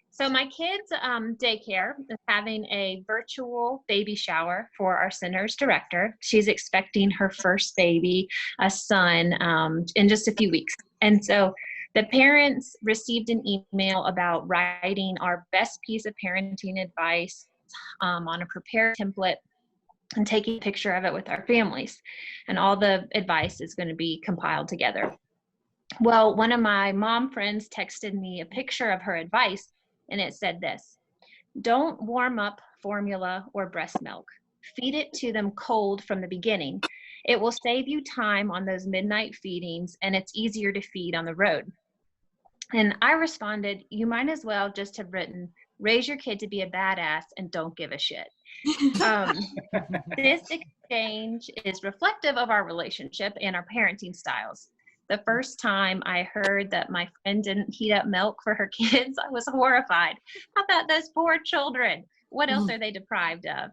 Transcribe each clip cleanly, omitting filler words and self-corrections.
So my kids' daycare is having a virtual baby shower for our center's director. She's expecting her first baby, a son, in just a few weeks. And so the parents received an email about writing our best piece of parenting advice on a prepared template and taking a picture of it with our families. And all the advice is going to be compiled together. Well, one of my mom friends texted me a picture of her advice, and it said this: don't warm up formula or breast milk. Feed it to them cold from the beginning. It will save you time on those midnight feedings, and it's easier to feed on the road. And I responded, you might as well just have written, raise your kid to be a badass and don't give a shit. This exchange is reflective of our relationship and our parenting styles. The first time I heard that my friend didn't heat up milk for her kids, I was horrified. How about those poor children? What else are they deprived of?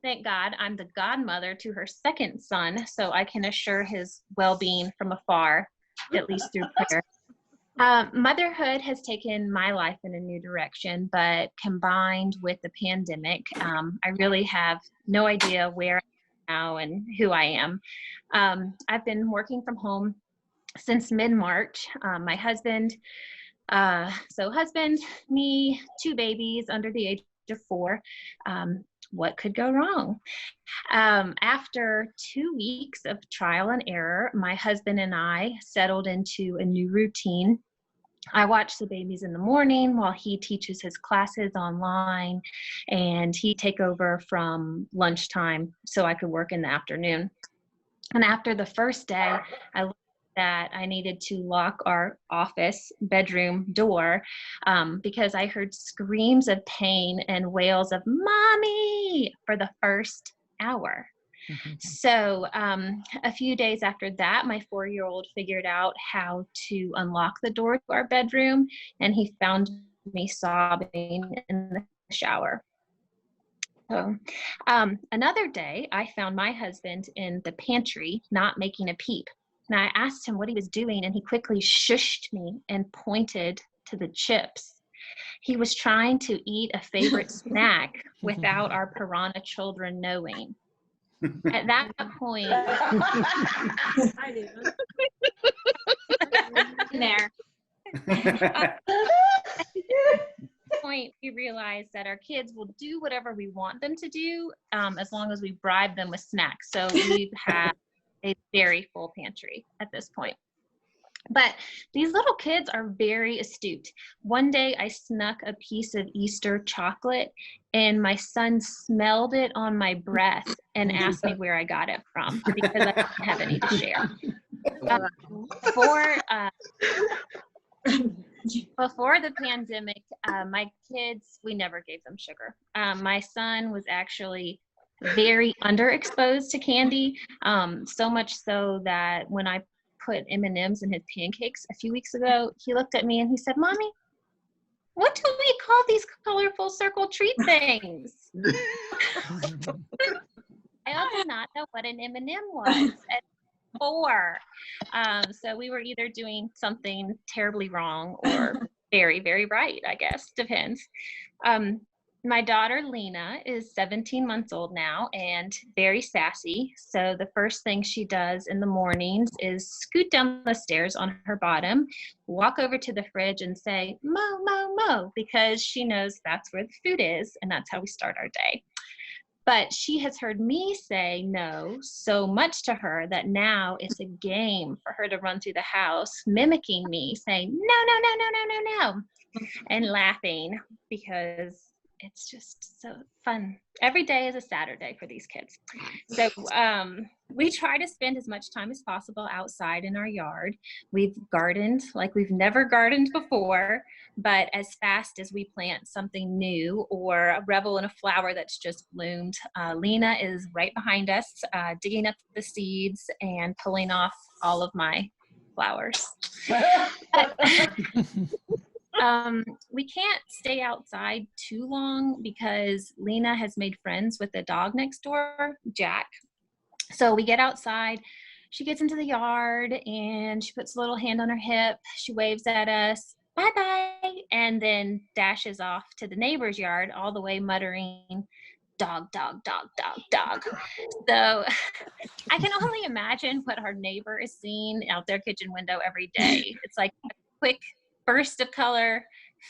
Thank God I'm the godmother to her second son, so I can assure his well-being from afar, at least through prayer. Motherhood has taken my life in a new direction, but combined with the pandemic, I really have no idea where I am now and who I am. I've been working from home since mid-March. My husband, husband, me, 2 babies under the age of 4. What could go wrong? After 2 weeks of trial and error, my husband and I settled into a new routine. I watch the babies in the morning while he teaches his classes online, and he'd take over from lunchtime so I could work in the afternoon. And after the first day, I learned that I needed to lock our office bedroom door because I heard screams of pain and wails of "mommy" for the first hour. So a few days after that, my 4-year-old figured out how to unlock the door to our bedroom, and he found me sobbing in the shower. So another day, I found my husband in the pantry not making a peep. And I asked him what he was doing, and he quickly shushed me and pointed to the chips. He was trying to eat a favorite snack without our piranha children knowing. At that point, I do. there. Point, we realized that our kids will do whatever we want them to do as long as we bribe them with snacks. So we've had a very full pantry at this point. But these little kids are very astute. One day I snuck a piece of Easter chocolate, and my son smelled it on my breath and asked me where I got it from because I didn't have any to share. Before the pandemic, my kids, we never gave them sugar. My son was actually very underexposed to candy, so much so that when I put M&Ms in his pancakes a few weeks ago, he looked at me and he said, "Mommy, what do we call these colorful circle treat things?" I also did not know what an M&M was at 4. So we were either doing something terribly wrong or very, very right, I guess, depends. My daughter, Lena, is 17 months old now and very sassy. So the first thing she does in the mornings is scoot down the stairs on her bottom, walk over to the fridge and say, "Mo, mo, mo," because she knows that's where the food is, and that's how we start our day. But she has heard me say no so much to her that now it's a game for her to run through the house, mimicking me, saying, "No, no, no, no, no, no, no," and laughing because it's just so fun. Every day is a Saturday for these kids. So we try to spend as much time as possible outside in our yard. We've gardened like we've never gardened before, but as fast as we plant something new or revel in a flower that's just bloomed, Lena is right behind us, digging up the seeds and pulling off all of my flowers. We can't stay outside too long because Lena has made friends with the dog next door, Jack. So we get outside, she gets into the yard and she puts a little hand on her hip, she waves at us, bye-bye, and then dashes off to the neighbor's yard, all the way muttering, dog, dog, dog, dog, dog. So I can only imagine what our neighbor is seeing out their kitchen window every day. It's like a quick burst of color,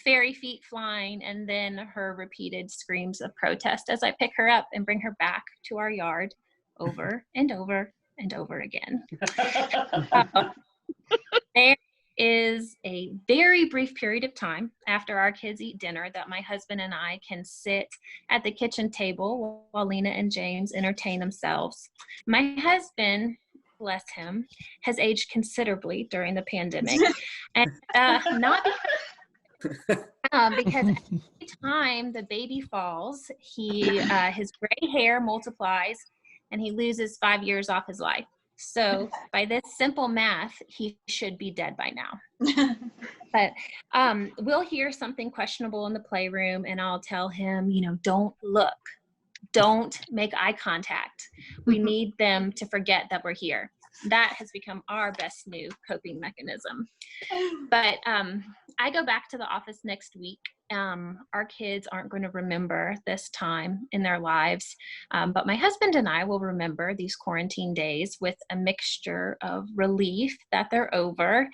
fairy feet flying, and then her repeated screams of protest as I pick her up and bring her back to our yard over and over and over again. There is a very brief period of time after our kids eat dinner that my husband and I can sit at the kitchen table while Lena and James entertain themselves. My husband, bless him, has aged considerably during the pandemic, and not because every time the baby falls, his gray hair multiplies and he loses 5 years off his life. So by this simple math, he should be dead by now. But we'll hear something questionable in the playroom and I'll tell him, don't look, don't make eye contact. We need them to forget that we're here. That has become our best new coping mechanism. But I go back to the office next week. Our kids aren't going to remember this time in their lives, but my husband and I will remember these quarantine days with a mixture of relief that they're over,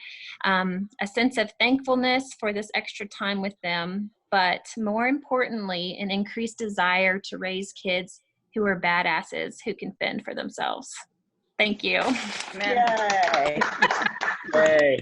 a sense of thankfulness for this extra time with them, but more importantly, an increased desire to raise kids who are badasses who can fend for themselves. Thank you. Yay. Yay.